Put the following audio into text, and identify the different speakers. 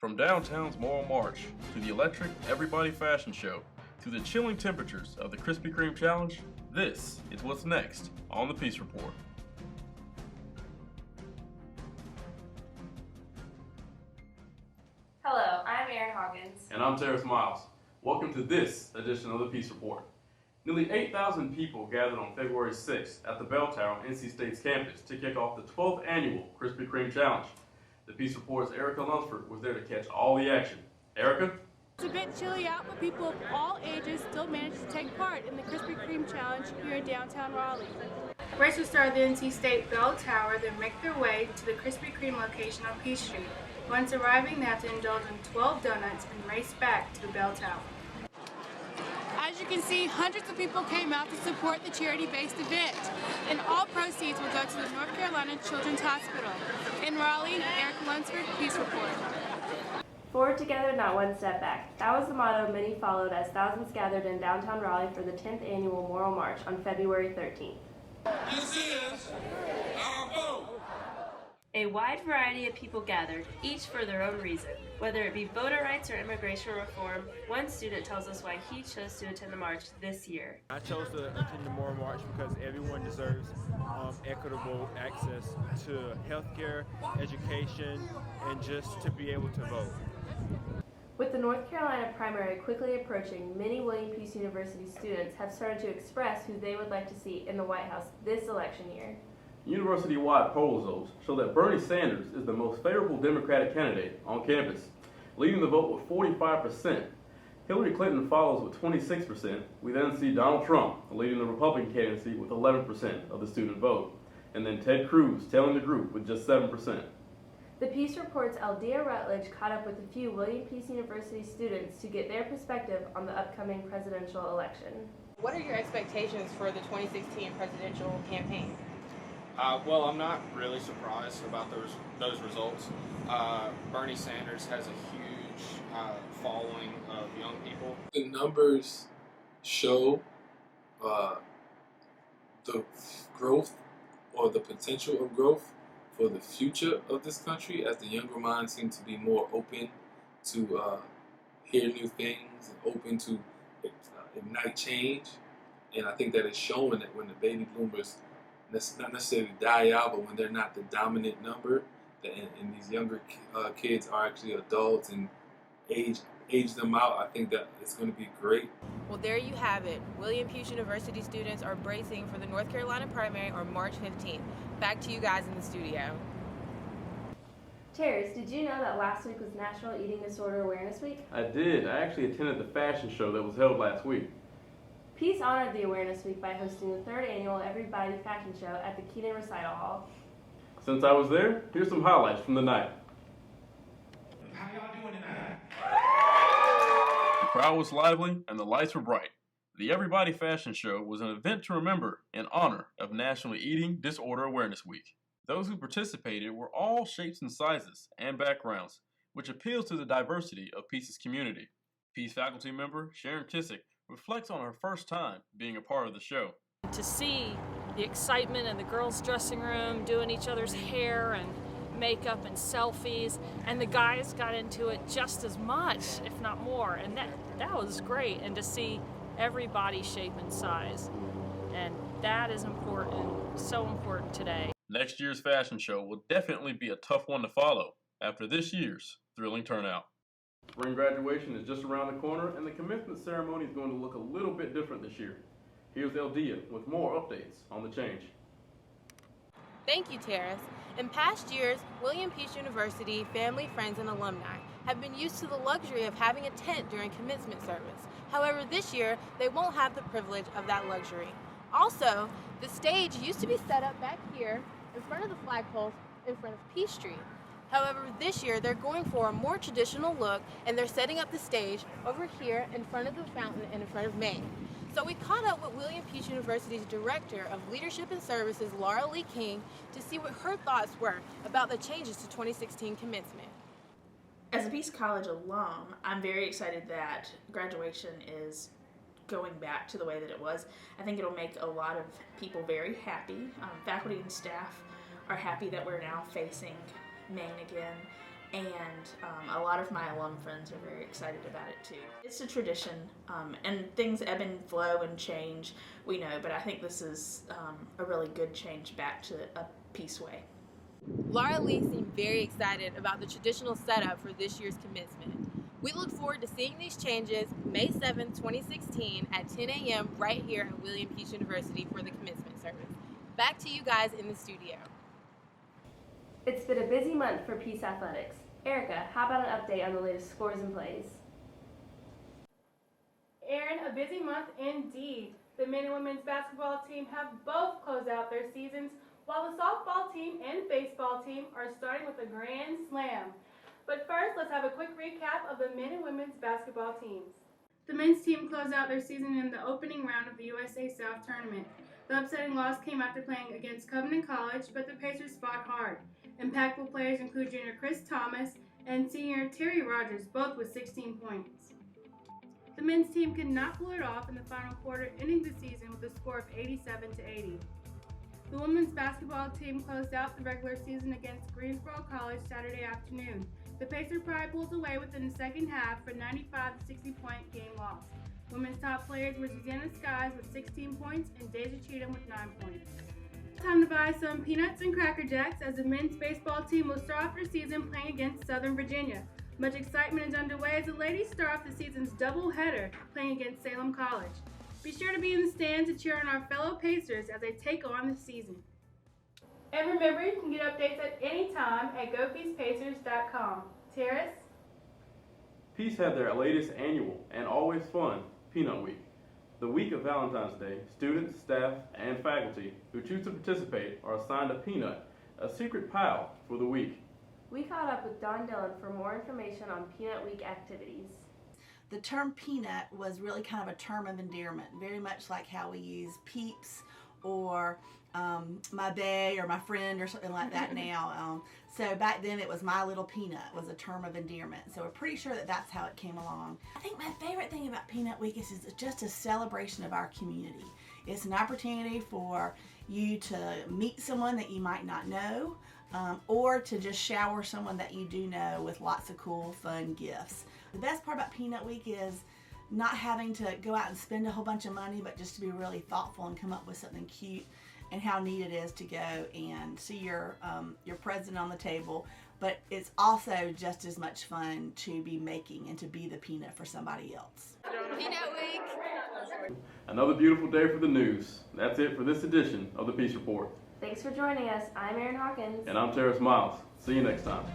Speaker 1: From downtown's Moral March, to the electric Everybody Fashion Show, to the chilling temperatures of the Krispy Kreme Challenge, this is what's next on the Peace Report.
Speaker 2: Hello, I'm Erin Hoggins.
Speaker 1: And I'm Terrace Miles. Welcome to this edition of the Peace Report. Nearly 8,000 people gathered on February 6th at the Bell Tower on NC State's campus to kick off the 12th annual Krispy Kreme Challenge. The Peace Report's Erica Lunsford was there to catch all the action. Erica?
Speaker 3: It's a bit chilly out, but people of all ages still managed to take part in the Krispy Kreme Challenge here in downtown Raleigh. Racers start at the NC State Bell Tower, then make their way to the Krispy Kreme location on Peace Street. Once arriving, they have to indulge in 12 donuts and race back to the Bell Tower. As you can see, hundreds of people came out to support the charity-based event, and all proceeds will go to the North Carolina Children's Hospital. In Raleigh, Erica Lunsford, Peace Report.
Speaker 2: Forward together, not one step back. That was the motto many followed as thousands gathered in downtown Raleigh for the 10th annual Moral March on February 13th.
Speaker 4: This is our vote.
Speaker 2: A wide variety of people gathered, each for their own reason. Whether it be voter rights or immigration reform, one student tells us why he chose to attend the march this year.
Speaker 5: I chose to attend the Moral March because everyone deserves equitable access to healthcare, education, and just to be able to vote.
Speaker 2: With the North Carolina primary quickly approaching, many William Peace University students have started to express who they would like to see in the White House this election year.
Speaker 1: University-wide poll results show that Bernie Sanders is the most favorable Democratic candidate on campus, leading the vote with 45%. Hillary Clinton follows with 26%. We then see Donald Trump leading the Republican candidacy with 11% of the student vote, and then Ted Cruz tailing the group with just 7%.
Speaker 2: The Peace Report's Dillion-Deia Rutledge caught up with a few William Peace University students to get their perspective on the upcoming presidential election.
Speaker 6: What are your expectations for the 2016 presidential campaign?
Speaker 7: Well, I'm not really surprised about those results. Bernie Sanders has a huge following of young people.
Speaker 4: The numbers show the growth or the potential of growth for the future of this country, as the younger minds seem to be more open to hear new things, and open to ignite change. And I think that is showing that when the baby boomers not necessarily die out, but when they're not the dominant number, and these younger kids are actually adults and age them out, I think that it's going to be great.
Speaker 6: Well, there you have it. William Peace University students are bracing for the North Carolina primary on March 15th. Back to you guys in the studio.
Speaker 2: Terrace, did you know that last week was National Eating Disorder Awareness Week?
Speaker 1: I did. I actually attended the fashion show that was held last week.
Speaker 2: Peace honored the Awareness Week by hosting the 3rd annual Everybody Fashion Show at the Keaton Recital Hall.
Speaker 1: Since I was there, here's some highlights from the night.
Speaker 4: How y'all doing tonight?
Speaker 1: The crowd was lively and the lights were bright. The Everybody Fashion Show was an event to remember in honor of National Eating Disorder Awareness Week. Those who participated were all shapes and sizes and backgrounds, which appeals to the diversity of Peace's community. Peace faculty member Sharon Kissick reflects on her first time being a part of the show.
Speaker 8: To see the excitement in the girls' dressing room, doing each other's hair and makeup and selfies, and the guys got into it just as much, if not more, and that was great. And to see everybody shape and size, and that is important, so important today.
Speaker 1: Next year's fashion show will definitely be a tough one to follow after this year's thrilling turnout. Spring graduation is just around the corner, and the commencement ceremony is going to look a little bit different this year. Here's Dillion-Deia with more updates on the change.
Speaker 6: Thank you, Terrace. In past years, William Peace University family, friends, and alumni have been used to the luxury of having a tent during commencement service. However, this year, they won't have the privilege of that luxury. Also, the stage used to be set up back here in front of the flagpoles in front of Peace Street. However, this year they're going for a more traditional look, and they're setting up the stage over here in front of the fountain and in front of Maine. So we caught up with William Peace University's Director of Leadership and Services, Laura Lee King, to see what her thoughts were about the changes to 2016 commencement.
Speaker 9: As a Peace College alum, I'm very excited that graduation is going back to the way that it was. I think it'll make a lot of people very happy. Faculty and staff are happy that we're now facing Maine again, and a lot of my alum friends are very excited about it too. It's a tradition, and things ebb and flow and change, we know, but I think this is a really good change back to a peace way.
Speaker 6: Laura Lee seemed very excited about the traditional setup for this year's commencement. We look forward to seeing these changes May 7, 2016 at 10 a.m. right here at William Peach University for the commencement service. Back to you guys in the studio.
Speaker 2: It's been a busy month for Peace Athletics. Erica, how about an update on the latest scores and plays?
Speaker 3: Erin, a busy month indeed. The men and women's basketball team have both closed out their seasons, while the softball team and baseball team are starting with a grand slam. But first, let's have a quick recap of the men and women's basketball teams. The men's team closed out their season in the opening round of the USA South Tournament. The upsetting loss came after playing against Covenant College, but the Pacers fought hard. Impactful players include junior Chris Thomas and senior Terry Rogers, both with 16 points. The men's team could not pull it off in the final quarter, ending the season with a score of 87-80. The women's basketball team closed out the regular season against Greensboro College Saturday afternoon. The Pacer Pride pulls away within the second half for a 95-60 point game loss. Women's top players were Susanna Skies with 16 points and Deja Cheatham with 9 points. Time to buy some peanuts and Cracker Jacks as the men's baseball team will start off their season playing against Southern Virginia. Much excitement is underway as the ladies start off the season's doubleheader playing against Salem College. Be sure to be in the stands to cheer on our fellow Pacers as they take on the season. And remember, you can get updates at any time at GoPeacePacers.com. Terrace?
Speaker 1: Peace had their latest annual and always fun Peanut Week. The week of Valentine's Day, students, staff, and faculty who choose to participate are assigned a peanut, a secret pile for the week.
Speaker 2: We caught up with Don Dillon for more information on Peanut Week activities.
Speaker 10: The term peanut was really kind of a term of endearment, very much like how we use peeps or my bae or my friend or something like that now. So back then it was my little peanut was a term of endearment. So we're pretty sure that that's how it came along. I think my favorite thing about Peanut Week is it's just a celebration of our community. It's an opportunity for you to meet someone that you might not know, or to just shower someone that you do know with lots of cool, fun gifts. The best part about Peanut Week is not having to go out and spend a whole bunch of money, but just to be really thoughtful and come up with something cute, and how neat it is to go and see your present on the table. But it's also just as much fun to be making and to be the peanut for somebody else.
Speaker 6: Peanut Week!
Speaker 1: Another beautiful day for the news. That's it for this edition of the Peace Report.
Speaker 2: Thanks for joining us. I'm Erin Hawkins.
Speaker 1: And I'm Terrace Miles. See you next time.